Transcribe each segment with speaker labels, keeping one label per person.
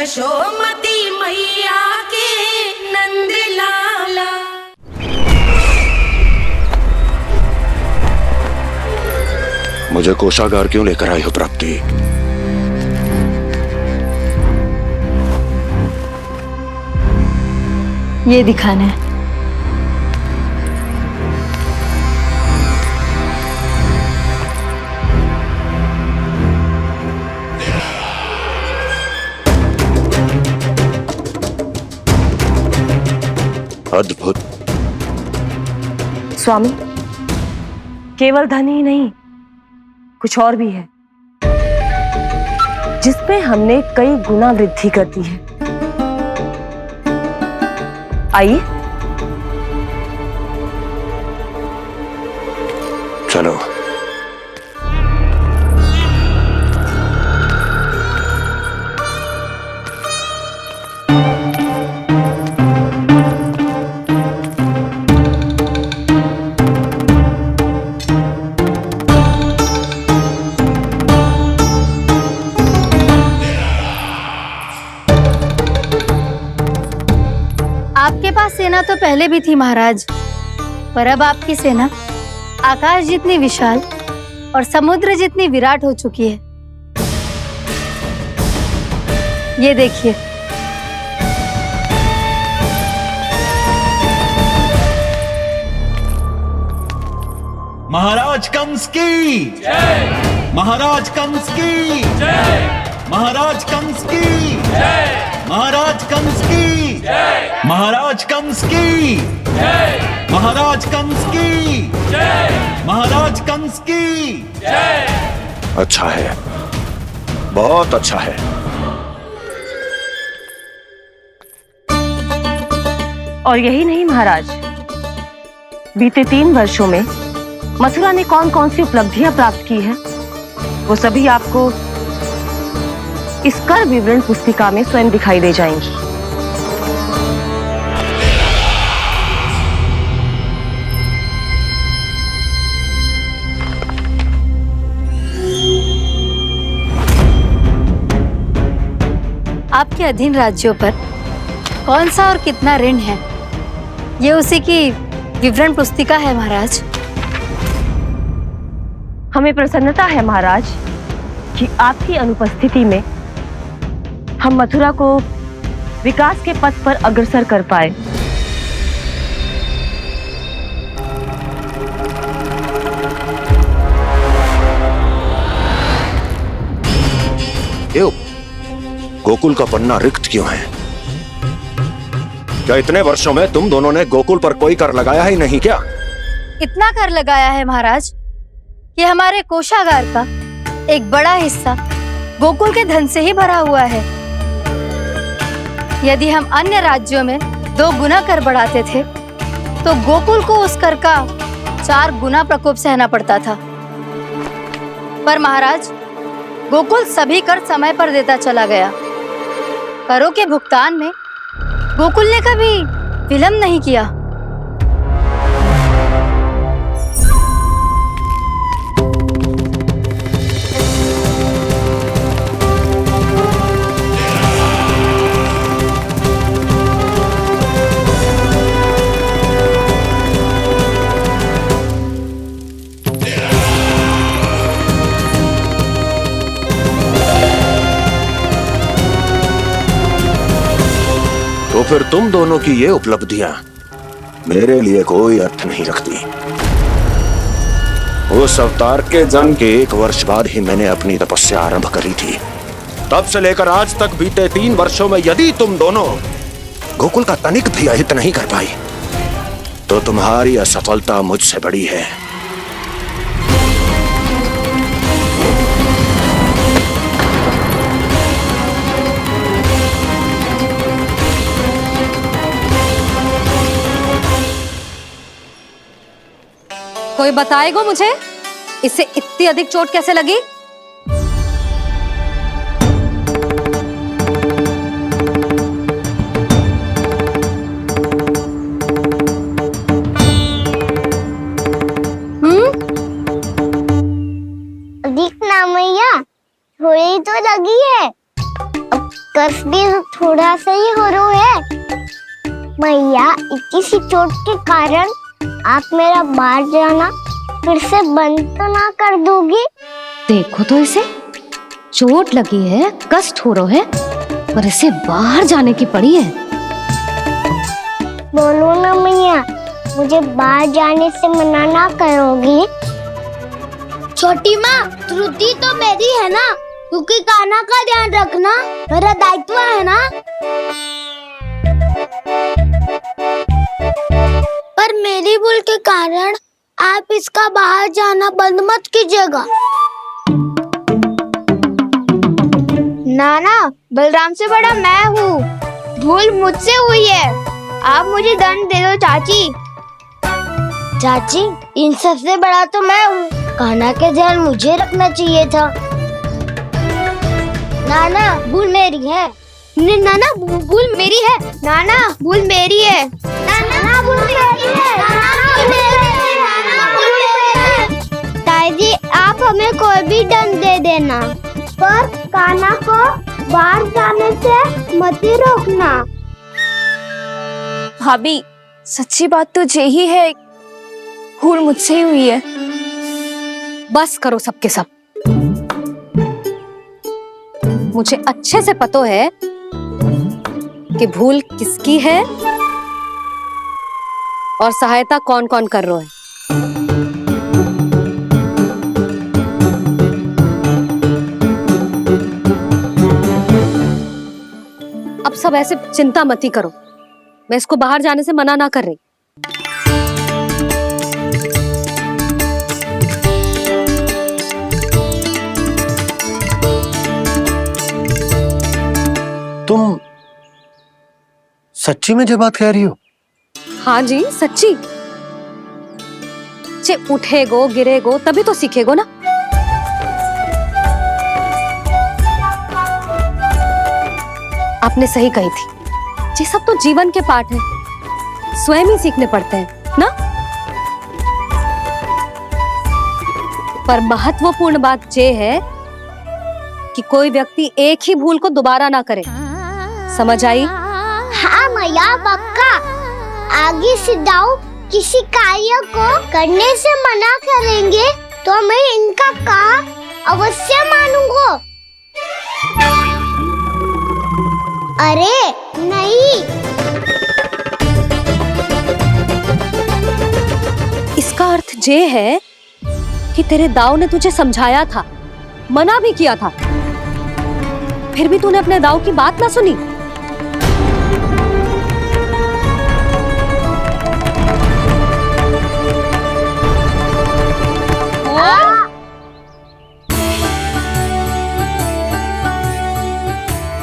Speaker 1: यशोमती मैया के नंद लाला।
Speaker 2: मुझे कोषागार क्यों लेकर आई हो प्राप्ति?
Speaker 3: ये दिखाना है।
Speaker 2: अद्भुत।
Speaker 3: स्वामी, केवल धन ही नहीं, कुछ और भी है जिसमें हमने कई गुना वृद्धि कर दी है। आइए।
Speaker 2: चलो।
Speaker 4: आपके पास सेना तो पहले भी थी महाराज, पर अब आपकी सेना आकाश जितनी विशाल और समुद्र जितनी विराट हो चुकी है। ये देखिए।
Speaker 5: महाराज कंस की जय। महाराज कंस की जय। महाराज कंस की जय। महाराज कंस की जय। महाराज कंस की जय। महाराज कंस की जय। महाराज कंस की जय।
Speaker 2: अच्छा है, बहुत अच्छा है।
Speaker 3: और यही नहीं महाराज, बीते 3 वर्षों में मथुरा ने कौन कौन सी उपलब्धियां प्राप्त की है, वो सभी आपको इस कर विवरण पुस्तिका में स्वयं दिखाई दे जाएंगी।
Speaker 4: आपके अधीन राज्यों पर कौन सा और कितना ऋण है, ये उसी की विवरण पुस्तिका है महाराज।
Speaker 3: हमें प्रसन्नता है महाराज कि आपकी अनुपस्थिति में हम मथुरा को विकास के पथ पर अग्रसर कर पाए।
Speaker 2: क्यों? गोकुल का पन्ना रिक्त क्यों है? क्या इतने वर्षों में तुम दोनों ने गोकुल पर कोई कर लगाया ही नहीं क्या?
Speaker 4: इतना कर लगाया है महाराज कि हमारे कोषागार का एक बड़ा हिस्सा गोकुल के धन से ही भरा हुआ है। यदि हम अन्य राज्यों में 2 गुना कर बढ़ाते थे तो गोकुल को उस कर का 4 गुना प्रकोप सहना पड़ता था। पर महाराज, गोकुल सभी कर समय पर देता चला गया। करों के भुगतान में गोकुल ने कभी विलंब नहीं किया।
Speaker 2: तो फिर तुम दोनों की ये उपलब्धियां मेरे लिए कोई अर्थ नहीं रखती। उस अवतार के जन्म के 1 वर्ष बाद ही मैंने अपनी तपस्या आरंभ करी थी। तब से लेकर आज तक बीते 3 वर्षों में यदि तुम दोनों गोकुल का तनिक भी अहित नहीं कर पाई तो तुम्हारी असफलता मुझसे बड़ी है।
Speaker 6: कोई बताएगा मुझे इसे इतनी अधिक चोट कैसे लगी?
Speaker 7: अधिक ना मैया, थोड़ी तो लगी है। अब कर्फ भी थोड़ा सा ही हो रहा है। मैया, इतनी सी चोट के कारण आप मेरा बाहर जाना फिर से बंद तो ना कर दोगी?
Speaker 6: देखो तो इसे, चोट लगी है, कष्ट हो रहा है, पर इसे बाहर जाने की पड़ी है।
Speaker 7: बोलो ना मैया, मुझे बाहर जाने से मना ना करोगी? छोटी माँ, त्रुटि तो मेरी है ना, क्योंकि कान्हा का ध्यान रखना मेरा दायित्व है ना। पर मेरी भूल के कारण आप इसका बाहर जाना बंद मत कीजिएगा। नाना, बलराम से बड़ा मैं हूँ, भूल मुझसे हुई है, आप मुझे दंड दे दो चाची। चाची, इन सबसे बड़ा तो मैं हूँ, कान्हा के ध्यान मुझे रखना चाहिए था। नाना, भूल मेरी है। नाना, भूल मेरी है। नाना, भूल मेरी है। नाना, भूल मेरी है। नाना, भूल मेरी है। नाना, भूल मेरी है। ताई जी, आप हमें कोई भी दंड दे देना, पर कान्हा को बाहर जाने से मत ही रोकना।
Speaker 8: भाभी, सच्ची बात तो यही है, भूल मुझसे ही हुई है।
Speaker 6: बस करो सबके सब। मुझे अच्छे से पता है कि भूल किसकी है और सहायता कौन कौन कर रहा है। अब सब ऐसे चिंता मत ही करो, मैं इसको बाहर जाने से मना ना कर रही।
Speaker 2: तुम सच्ची में जो बात कह रही हो?
Speaker 6: हाँ जी, सच्ची। जे उठेगो गिरेगो तभी तो सीखेगो ना। आपने सही कही थी, ये सब तो जीवन के पाठ है, स्वयं ही सीखने पड़ते हैं ना। पर महत्वपूर्ण बात ये है कि कोई व्यक्ति एक ही भूल को दोबारा ना करे, समझ आई?
Speaker 7: हाँ मैया, पक्का। आगे से दाऊ किसी कार्य को करने से मना करेंगे तो मैं इनका कहा अवश्य मानूंगा। अरे नहीं,
Speaker 6: इसका अर्थ ये है कि तेरे दाऊ ने तुझे समझाया था, मना भी किया था, फिर भी तूने अपने दाऊ की बात ना सुनी।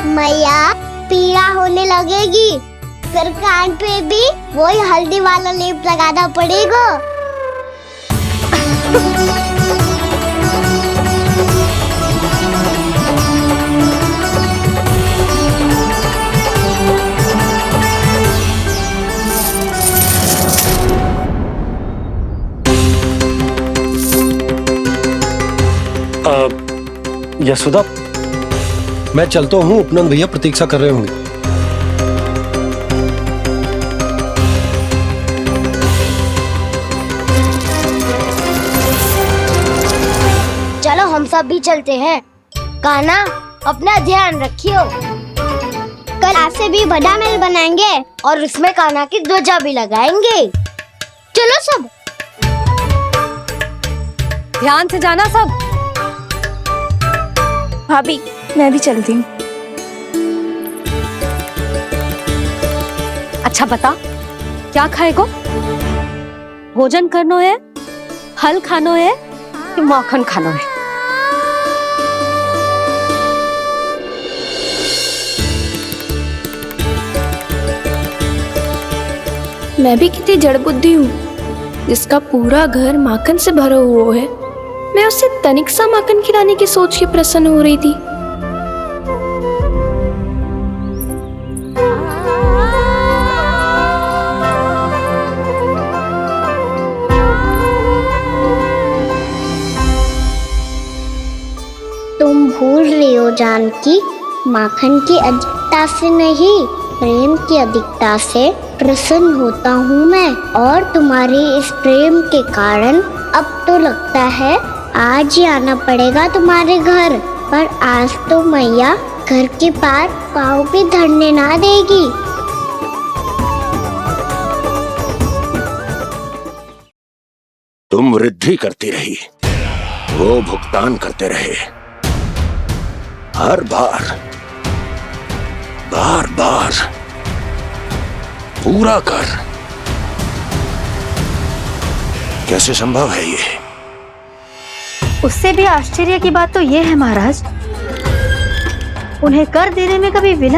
Speaker 7: मैया, पीड़ा होने लगेगी, फिर कान पे भी वही हल्दी वाला लेप लगाना पड़ेगा।
Speaker 9: यशोदा, मैं चलता हूँ, उपनंद भैया प्रतीक्षा कर रहे होंगे।
Speaker 7: चलो हम सब भी चलते हैं। कान्हा, अपना ध्यान रखियो। कल आपसे भी बड़ा महल बनाएंगे और उसमें कान्हा की ध्वजा भी लगाएंगे। चलो सब।
Speaker 6: ध्यान से जाना सब।
Speaker 8: भाभी, मैं भी चलती हूँ।
Speaker 6: अच्छा बता, क्या खाएगो? भोजन करनो है, फल खानो है कि माखन खानो है?
Speaker 8: मैं भी कितनी जड़ बुद्धि हूँ, जिसका पूरा घर माखन से भरा हुआ है। मैं उससे तनिक सा माखन खिलाने की सोच के प्रसन्न हो रही थी।
Speaker 7: तुम भूल रही हो जानकी, माखन की अधिकता से नहीं, प्रेम की अधिकता से प्रसन्न होता हूँ मैं। और तुम्हारे इस प्रेम के कारण अब तो लगता है आज ही आना पड़ेगा तुम्हारे घर। पर आज तो मैया घर के पार पाँव भी धरने ना देगी।
Speaker 2: तुम वृद्धि करती रही, वो भुगतान करते रहे। हर बार बार बार पूरा कर। कैसे संभव है ये?
Speaker 4: उससे भी आश्चर्य की बात तो ये है महाराज, उन्हें कर देने में कभी विलंब